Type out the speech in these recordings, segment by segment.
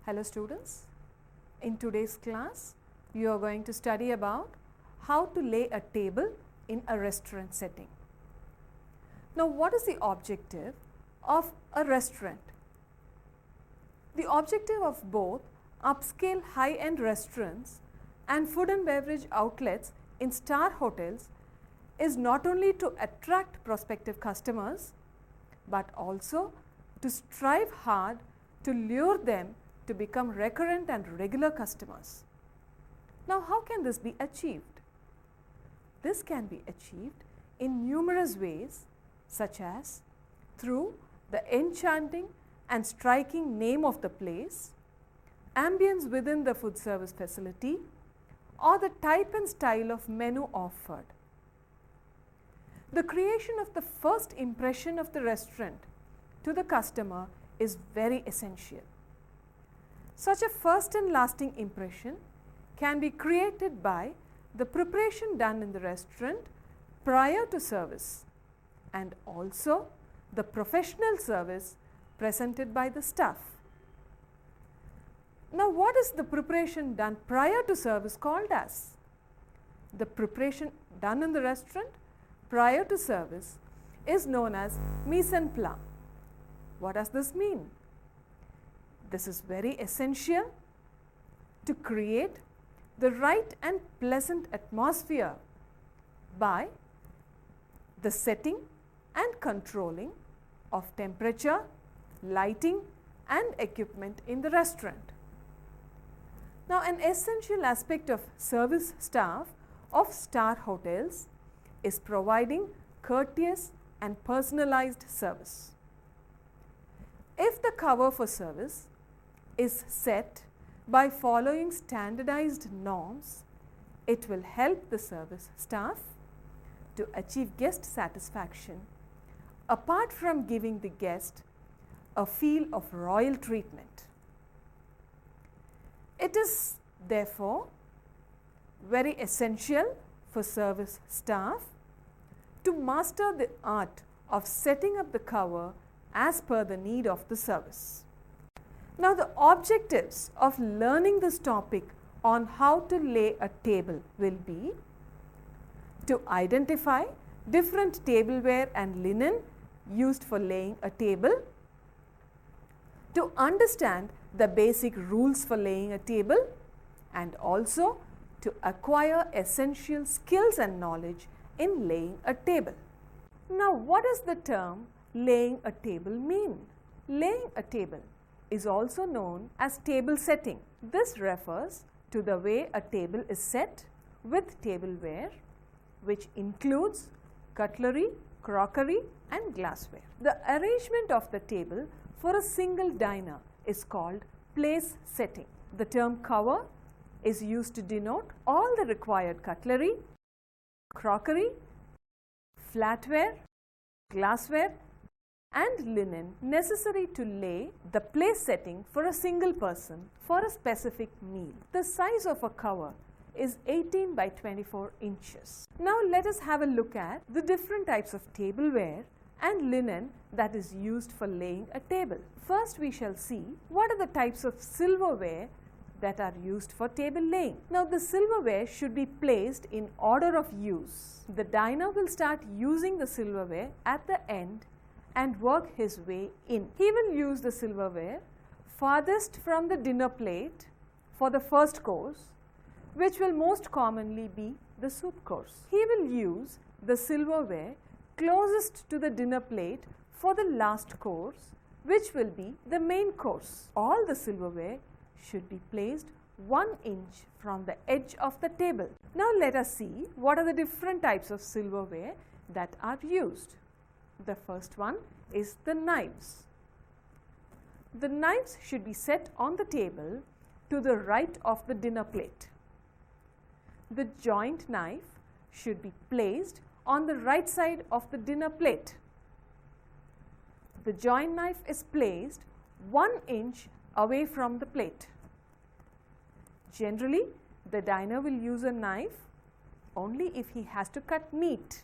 Hello students, in today's class you are going to study about how to lay a table in a restaurant setting. Now what is the objective of a restaurant? The objective of both upscale high-end restaurants and food and beverage outlets in star hotels is not only to attract prospective customers but also to strive hard to lure them to become recurrent and regular customers. Now how can this be achieved? This can be achieved in numerous ways, such as through the enchanting and striking name of the place, ambience within the food service facility, or the type and style of menu offered. The creation of the first impression of the restaurant to the customer is very essential. Such a first and lasting impression can be created by the preparation done in the restaurant prior to service and also the professional service presented by the staff. Now what is the preparation done prior to service called as? The preparation done in the restaurant prior to service is known as mise en place. What does this mean? This is very essential to create the right and pleasant atmosphere by the setting and controlling of temperature, lighting and equipment in the restaurant. Now an essential aspect of service staff of star hotels is providing courteous and personalized service. If the cover for service is set by following standardized norms, it will help the service staff to achieve guest satisfaction apart from giving the guest a feel of royal treatment. It is therefore very essential for service staff to master the art of setting up the cover as per the need of the service. Now the objectives of learning this topic on how to lay a table will be to identify different tableware and linen used for laying a table, to understand the basic rules for laying a table, and also to acquire essential skills and knowledge in laying a table. Now what does the term laying a table mean? Laying a table is also known as table setting. This refers to the way a table is set with tableware, which includes cutlery, crockery and glassware. The arrangement of the table for a single diner is called place setting. The term cover is used to denote all the required cutlery, crockery, flatware, glassware and linen necessary to lay the place setting for a single person for a specific meal. The size of a cover is 18 by 24 inches. Now let us have a look at the different types of tableware and linen that is used for laying a table. First we shall see what are the types of silverware that are used for table laying. Now the silverware should be placed in order of use. The diner will start using the silverware at the end and work his way in. He will use the silverware farthest from the dinner plate for the first course, which will most commonly be the soup course. He will use the silverware closest to the dinner plate for the last course, which will be the main course. All the silverware should be placed 1 inch from the edge of the table. Now let us see what are the different types of silverware that are used. The first one is the knives. The knives should be set on the table to the right of the dinner plate. The joint knife should be placed on the right side of the dinner plate. The joint knife is placed 1 inch away from the plate. Generally, the diner will use a knife only if he has to cut meat.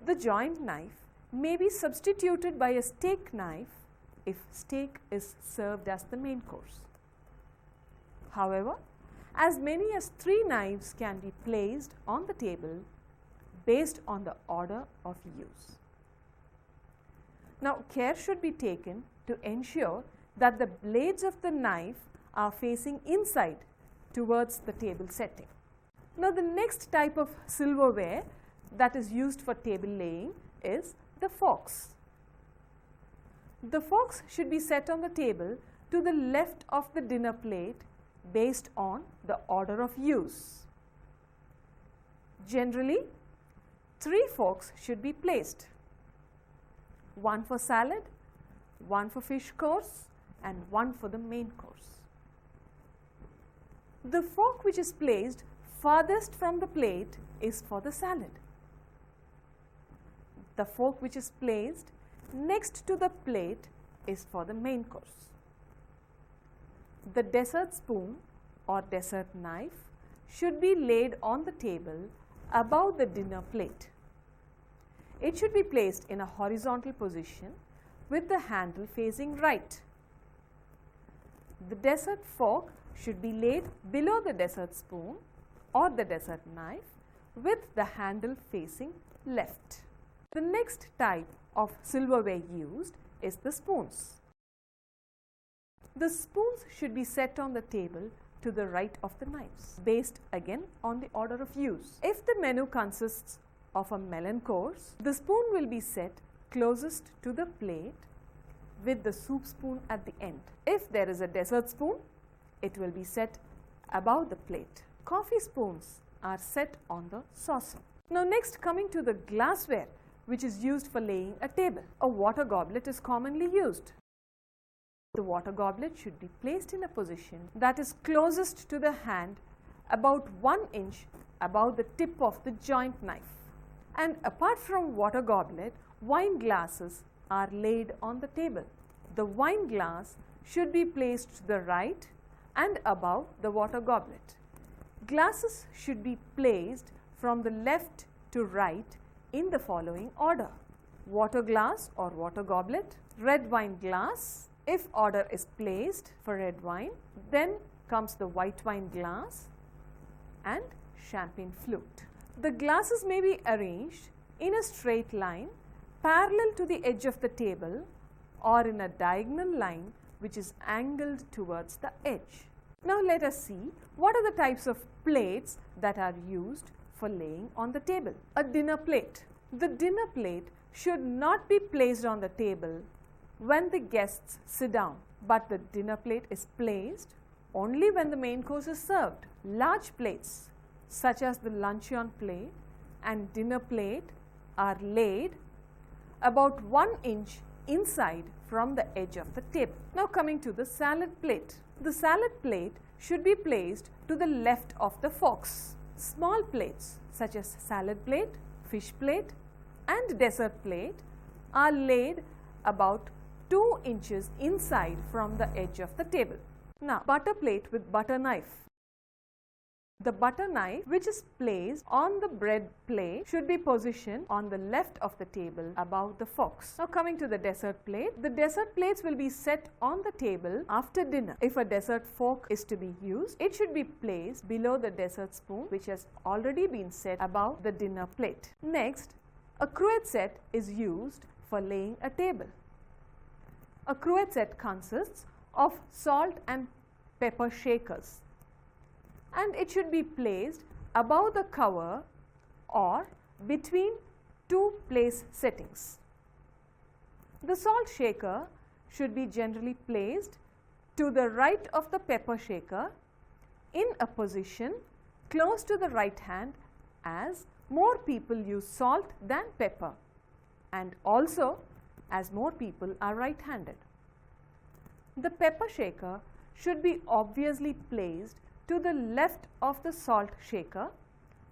The joint knife may be substituted by a steak knife if steak is served as the main course. However, as many as 3 knives can be placed on the table based on the order of use. Now, care should be taken to ensure that the blades of the knife are facing inside towards the table setting. Now, the next type of silverware that is used for table laying is the forks. The forks should be set on the table to the left of the dinner plate based on the order of use. Generally, 3 forks should be placed, 1 for salad, 1 for fish course and 1 for the main course. The fork which is placed farthest from the plate is for the salad. The fork which is placed next to the plate is for the main course. The dessert spoon or dessert knife should be laid on the table above the dinner plate. It should be placed in a horizontal position with the handle facing right. The dessert fork should be laid below the dessert spoon or the dessert knife with the handle facing left. The next type of silverware used is the spoons. The spoons should be set on the table to the right of the knives, based again on the order of use. If the menu consists of a melon course, the spoon will be set closest to the plate with the soup spoon at the end. If there is a dessert spoon, it will be set above the plate. Coffee spoons are set on the saucer. Now, next, coming to the glassware which is used for laying a table. A water goblet is commonly used. The water goblet should be placed in a position that is closest to the hand, about 1 inch above the tip of the joint knife. And apart from water goblet, wine glasses are laid on the table. The wine glass should be placed to the right and above the water goblet. Glasses should be placed from the left to right in the following order: water glass or water goblet, red wine glass. If order is placed for red wine, then comes the white wine glass and champagne flute. The glasses may be arranged in a straight line parallel to the edge of the table or in a diagonal line which is angled towards the edge. Now, let us see what are the types of plates that are used for laying on the table. A dinner plate. The dinner plate should not be placed on the table when the guests sit down, but the dinner plate is placed only when the main course is served. Large plates such as the luncheon plate and dinner plate are laid about 1 inch inside from the edge of the table. Now, coming to the salad plate. The salad plate should be placed to the left of the forks. Small plates such as salad plate, fish plate and dessert plate are laid about 2 inches inside from the edge of the table. Now, butter plate with butter knife. The butter knife which is placed on the bread plate should be positioned on the left of the table above the forks. Now, coming to the dessert plate. The dessert plates will be set on the table after dinner. If a dessert fork is to be used, it should be placed below the dessert spoon which has already been set above the dinner plate. Next, a cruet set is used for laying a table. A cruet set consists of salt and pepper shakers, and it should be placed above the cover or between 2 place settings. The salt shaker should be generally placed to the right of the pepper shaker in a position close to the right hand, as more people use salt than pepper, and also as more people are right-handed. The pepper shaker should be obviously placed to the left of the salt shaker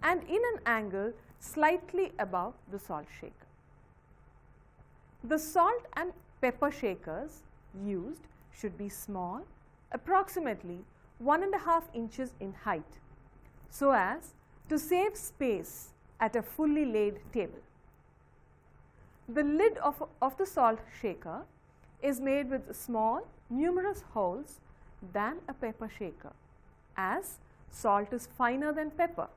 and in an angle slightly above the salt shaker. The salt and pepper shakers used should be small, approximately 1.5 inches in height, so as to save space at a fully laid table. The lid of the salt shaker is made with small, numerous holes than a pepper shaker, as salt is finer than pepper.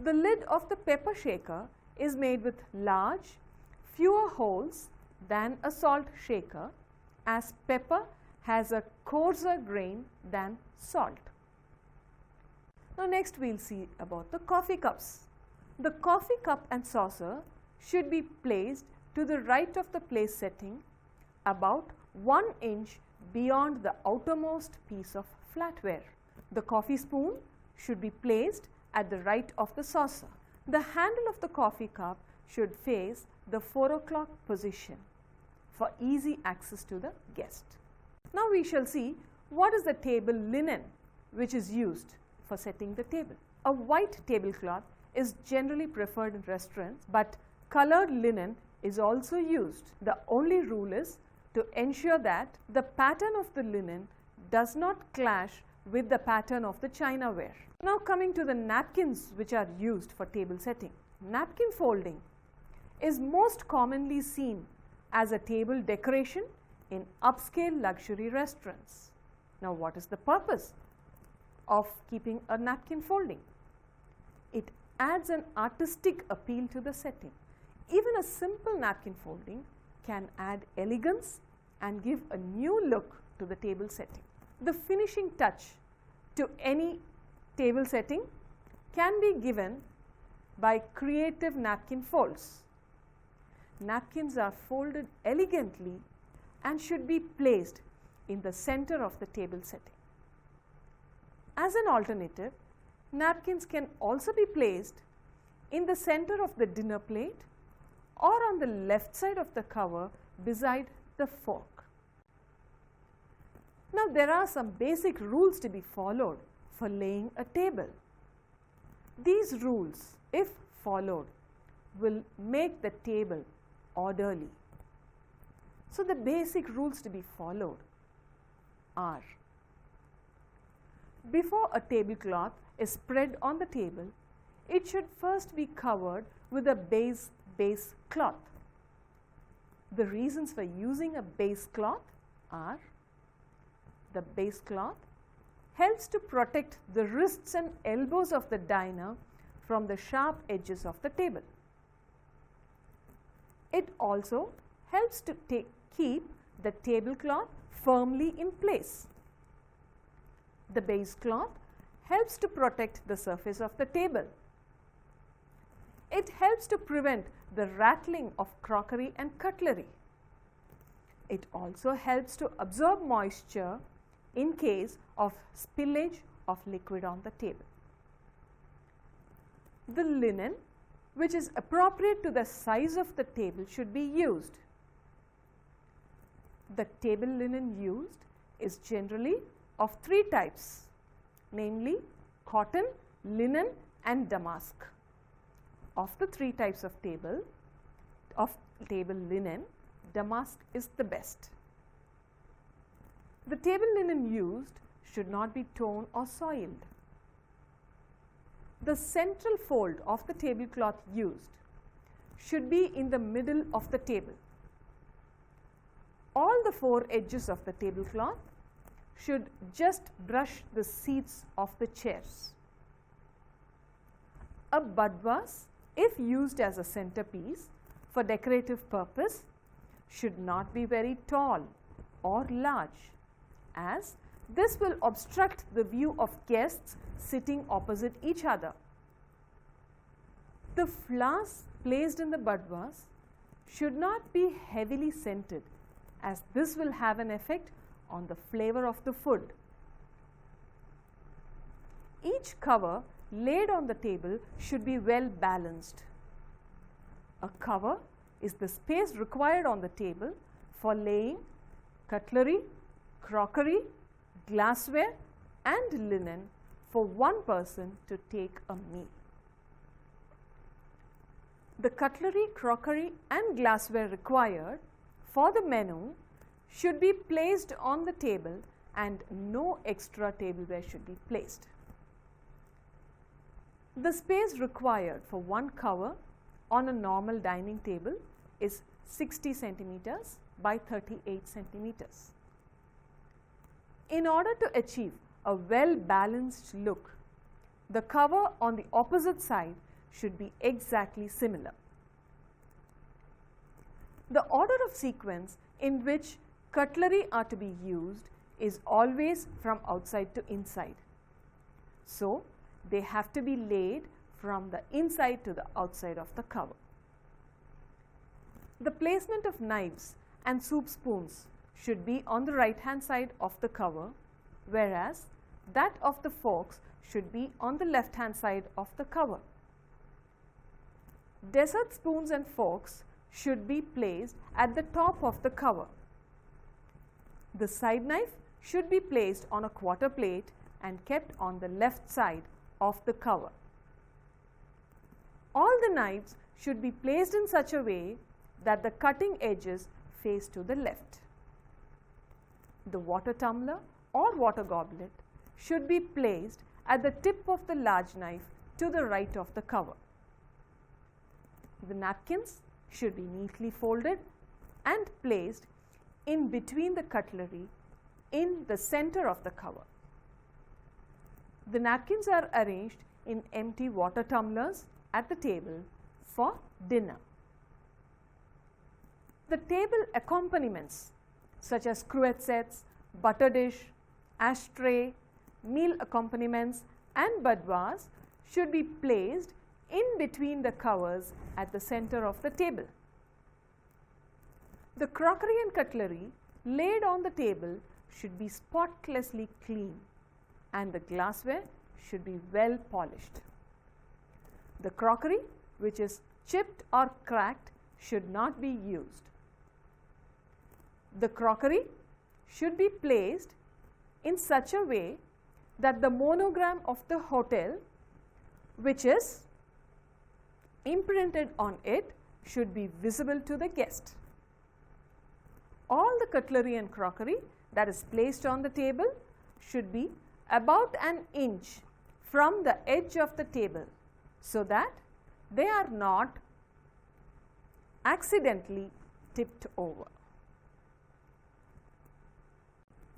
The lid of the pepper shaker is made with large, fewer holes than a salt shaker, as pepper has a coarser grain than salt. Now next we will see about the coffee cups. The coffee cup and saucer should be placed to the right of the place setting about 1 inch beyond the outermost piece of flatware. The coffee spoon should be placed at the right of the saucer. The handle of the coffee cup should face the 4 o'clock position for easy access to the guest. Now we shall see what is the table linen which is used for setting the table. A white tablecloth is generally preferred in restaurants, but colored linen is also used. The only rule is to ensure that the pattern of the linen does not clash with the pattern of the chinaware. Now coming to the napkins which are used for table setting. Napkin folding is most commonly seen as a table decoration in upscale luxury restaurants. Now what is the purpose of keeping a napkin folding? It adds an artistic appeal to the setting. Even a simple napkin folding can add elegance and give a new look to the table setting. The finishing touch to any table setting can be given by creative napkin folds. Napkins are folded elegantly and should be placed in the center of the table setting. As an alternative, napkins can also be placed in the center of the dinner plate or on the left side of the cover beside the fork. Now there are some basic rules to be followed for laying a table. These rules, if followed, will make the table orderly. So the basic rules to be followed are: before a tablecloth is spread on the table, it should first be covered with a base cloth. The reasons for using a base cloth are: the base cloth helps to protect the wrists and elbows of the diner from the sharp edges of the table. It also helps to keep the tablecloth firmly in place. The base cloth helps to protect the surface of the table. It helps to prevent the rattling of crockery and cutlery. It also helps to absorb moisture in case of spillage of liquid on the table. The linen, which is appropriate to the size of the table, should be used. The table linen used is generally of 3 types, namely cotton, linen and damask. Of the 3 types of table linen, damask is the best. The table linen used should not be torn or soiled. The central fold of the tablecloth used should be in the middle of the table. All the 4 edges of the tablecloth should just brush the seats of the chairs. A bud vase, if used as a centerpiece for decorative purpose, should not be very tall or large, as this will obstruct the view of guests sitting opposite each other. The flowers placed in the bud vase should not be heavily scented, as this will have an effect on the flavor of the food. Each cover laid on the table should be well balanced. A cover is the space required on the table for laying cutlery, crockery, glassware and linen for one person to take a meal. The cutlery, crockery and glassware required for the menu should be placed on the table and no extra tableware should be placed. The space required for one cover on a normal dining table is 60 centimeters by 38 centimeters. In order to achieve a well-balanced look, the cover on the opposite side should be exactly similar. The order of sequence in which cutlery are to be used is always from outside to inside. So, they have to be laid from the inside to the outside of the cover. The placement of knives and soup spoons should be on the right hand side of the cover, whereas that of the forks should be on the left hand side of the cover. Dessert spoons and forks should be placed at the top of the cover. The side knife should be placed on a quarter plate and kept on the left side of the cover. All the knives should be placed in such a way that the cutting edges face to the left. The water tumbler or water goblet should be placed at the tip of the large knife to the right of the cover. The napkins should be neatly folded and placed in between the cutlery in the center of the cover. The napkins are arranged in empty water tumblers at the table for dinner. The table accompaniments such as cruet sets, butter dish, ashtray, meal accompaniments and budwas should be placed in between the covers at the center of the table. The crockery and cutlery laid on the table should be spotlessly clean and the glassware should be well polished. The crockery which is chipped or cracked should not be used. The crockery should be placed in such a way that the monogram of the hotel which is imprinted on it should be visible to the guest. All the cutlery and crockery that is placed on the table should be about an inch from the edge of the table so that they are not accidentally tipped over.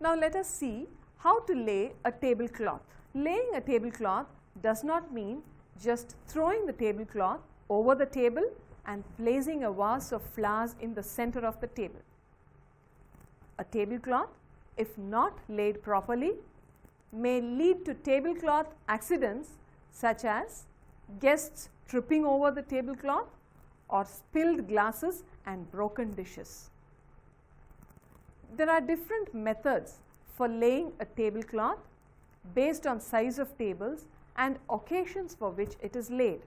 Now let us see how to lay a tablecloth. Laying a tablecloth does not mean just throwing the tablecloth over the table and placing a vase of flowers in the center of the table. A tablecloth, if not laid properly, may lead to tablecloth accidents such as guests tripping over the tablecloth or spilled glasses and broken dishes. There are different methods for laying a tablecloth based on size of tables and occasions for which it is laid.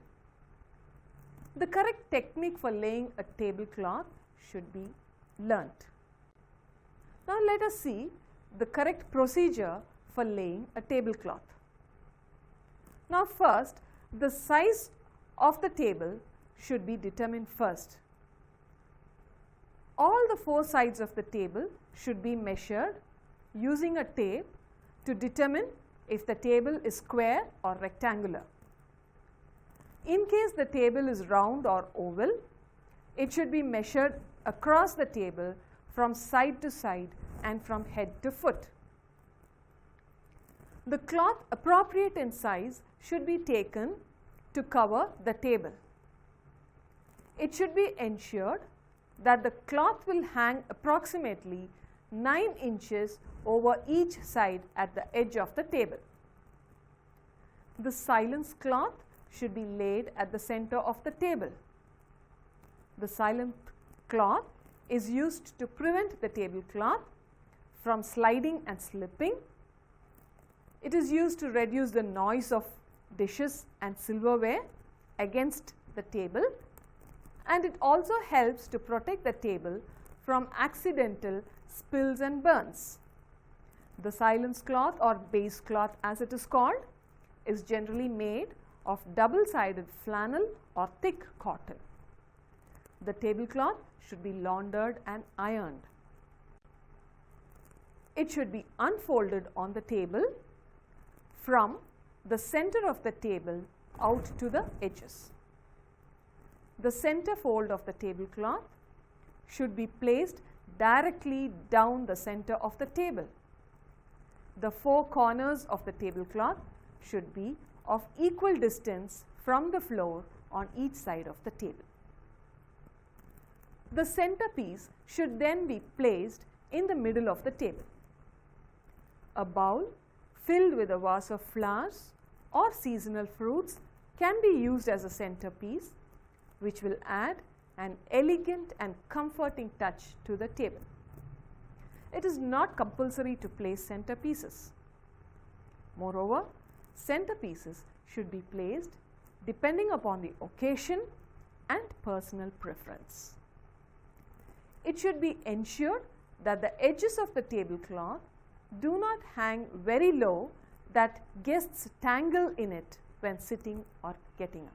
The correct technique for laying a tablecloth should be learnt. Now let us see the correct procedure for laying a tablecloth. Now first, the size of the table should be determined first. All the four sides of the table should be measured using a tape to determine if the table is square or rectangular. In case the table is round or oval, it should be measured across the table from side to side and from head to foot. The cloth appropriate in size should be taken to cover the table. It should be ensured that the cloth will hang approximately 9 inches over each side at the edge of the table. The silence cloth should be laid at the center of the table. The silent cloth is used to prevent the tablecloth from sliding and slipping. It is used to reduce the noise of dishes and silverware against the table, and it also helps to protect the table from accidental spills and burns. The silence cloth or base cloth as it is called is generally made of double-sided flannel or thick cotton. The tablecloth should be laundered and ironed. It should be unfolded on the table from the center of the table out to the edges. The center fold of the tablecloth should be placed directly down the center of the table. The four corners of the tablecloth should be of equal distance from the floor on each side of the table. The centerpiece should then be placed in the middle of the table. A bowl filled with a vase of flowers or seasonal fruits can be used as a centerpiece, which will add an elegant and comforting touch to the table. It is not compulsory to place centerpieces. Moreover, centerpieces should be placed depending upon the occasion and personal preference. It should be ensured that the edges of the tablecloth do not hang very low that guests tangle in it when sitting or getting up.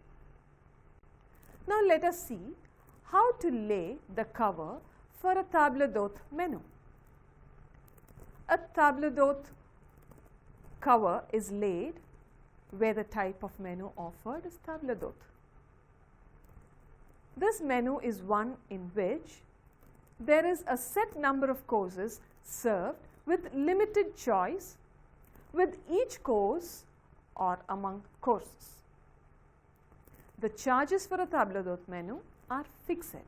Now let us see how to lay the cover for a table d'hôte menu. A table d'hôte cover is laid where the type of menu offered is table d'hôte. This menu is one in which there is a set number of courses served with limited choice, with each course or among courses. The charges for a table d'hôte menu are fixed.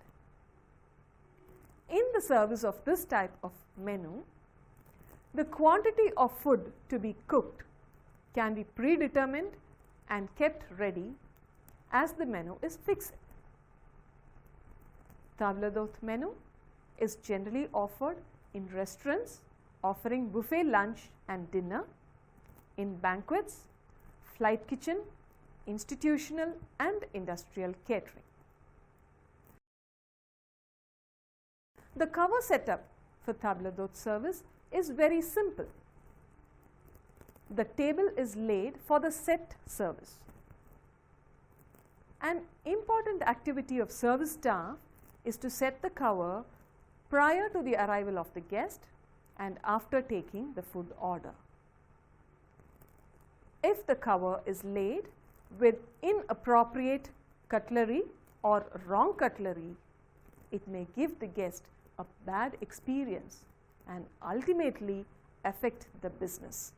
In the service of this type of menu, the quantity of food to be cooked can be predetermined and kept ready as the menu is fixed. Table d'hôte menu is generally offered in restaurants offering buffet lunch and dinner, in banquets, flight kitchen, institutional and industrial catering. The cover setup for table d'hôte service is very simple. The table is laid for the set service. An important activity of service staff is to set the cover prior to the arrival of the guest and after taking the food order. If the cover is laid with inappropriate cutlery or wrong cutlery, it may give the guest a bad experience and ultimately affect the business.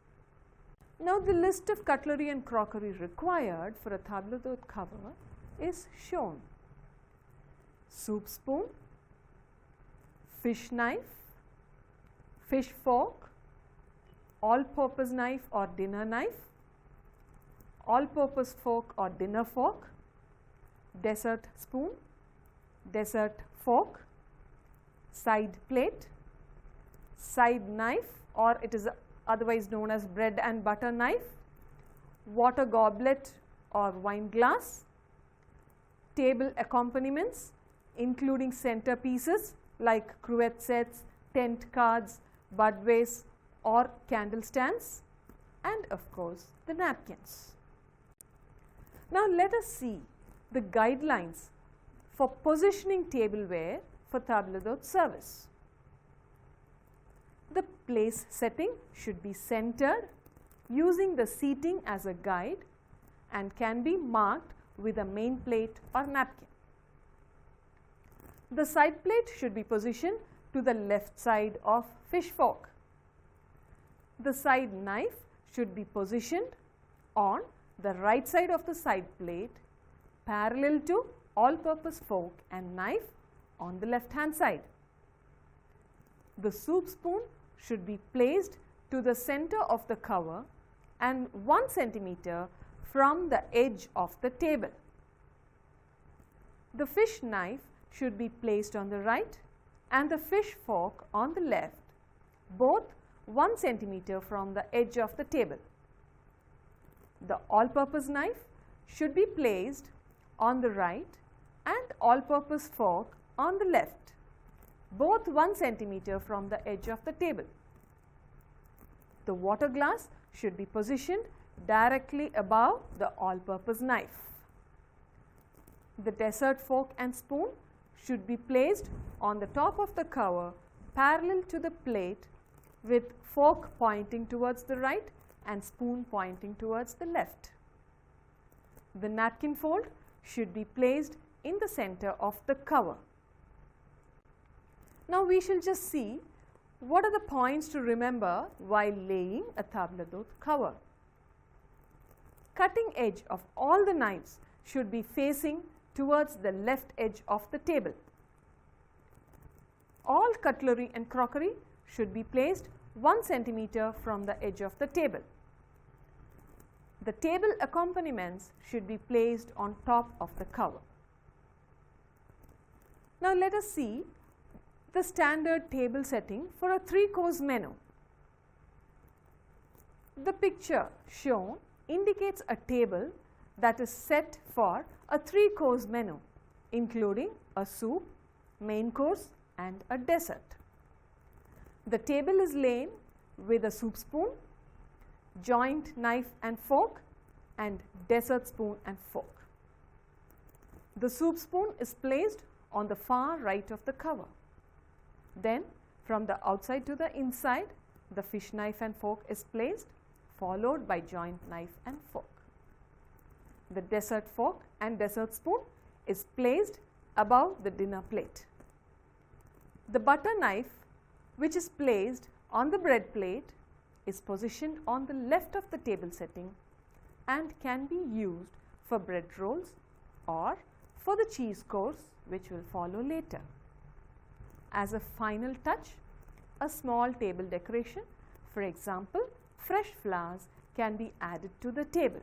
Now the list of cutlery and crockery required for a table d'hôte cover is shown. Soup spoon, fish knife, fish fork, all-purpose knife or dinner knife, all-purpose fork or dinner fork, dessert spoon, dessert fork, side plate, side knife or it is otherwise known as bread and butter knife, water goblet or wine glass, table accompaniments including centerpieces like cruet sets, tent cards, budways or candle stands, and of course the napkins. Now let us see the guidelines for positioning tableware for table d'hôte service. The place setting should be centered using the seating as a guide and can be marked with a main plate or napkin. The side plate should be positioned to the left side of fish fork. The side knife should be positioned on the right side of the side plate parallel to all-purpose fork and knife on the left hand side. The soup spoon should be placed to the center of the cover and 1 centimeter from the edge of the table. The fish knife should be placed on the right and the fish fork on the left, both 1 centimeter from the edge of the table. The all-purpose knife should be placed on the right and all-purpose fork on the left, both 1 centimeter from the edge of the table. The water glass should be positioned directly above the all-purpose knife. The dessert fork and spoon should be placed on the top of the cover parallel to the plate with fork pointing towards the right and spoon pointing towards the left. The napkin fold should be placed in the center of the cover. Now we shall just see what are the points to remember while laying a tablecloth cover. Cutting edge of all the knives should be facing towards the left edge of the table. All cutlery and crockery should be placed 1 centimeter from the edge of the table. The table accompaniments should be placed on top of the cover. Now let us see the standard table setting for a 3-course menu. The picture shown indicates a table that is set for a 3-course menu, including a soup, main course and a dessert. The table is laid with a soup spoon, joint knife and fork and dessert spoon and fork. The soup spoon is placed on the far right of the cover. Then from the outside to the inside, the fish knife and fork is placed, followed by joint knife and fork. The dessert fork and dessert spoon is placed above the dinner plate. The butter knife, which is placed on the bread plate, is positioned on the left of the table setting and can be used for bread rolls or for the cheese course, which will follow later. As a final touch, a small table decoration, for example, fresh flowers, can be added to the table.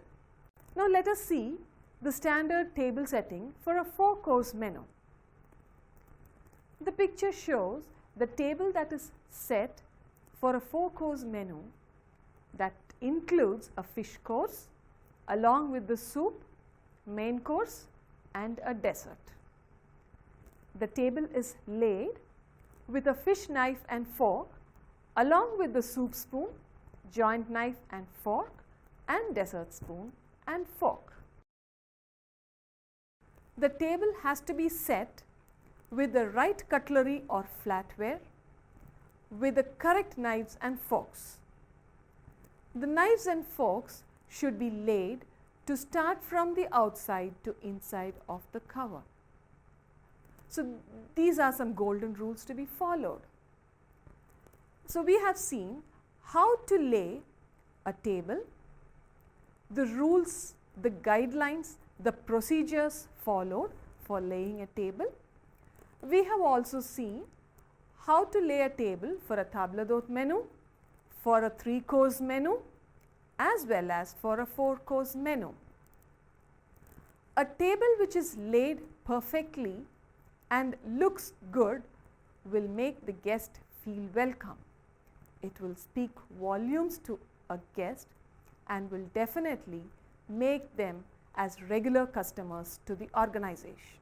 Now let us see the standard table setting for a 4-course menu. The picture shows the table that is set for a 4-course menu that includes a fish course along with the soup, main course and a dessert. The table is laid with a fish knife and fork along with the soup spoon, joint knife and fork and dessert spoon and fork. The table has to be set with the right cutlery or flatware, with the correct knives and forks. The knives and forks should be laid to start from the outside to inside of the cover. So these are some golden rules to be followed. So we have seen how to lay a table, the rules, the guidelines, the procedures followed for laying a table. We have also seen how to lay a table for a tablecloth menu, for a 3-course menu as well as for a 4-course menu. A table which is laid perfectly and looks good will make the guest feel welcome. It will speak volumes to a guest and will definitely make them as regular customers to the organization.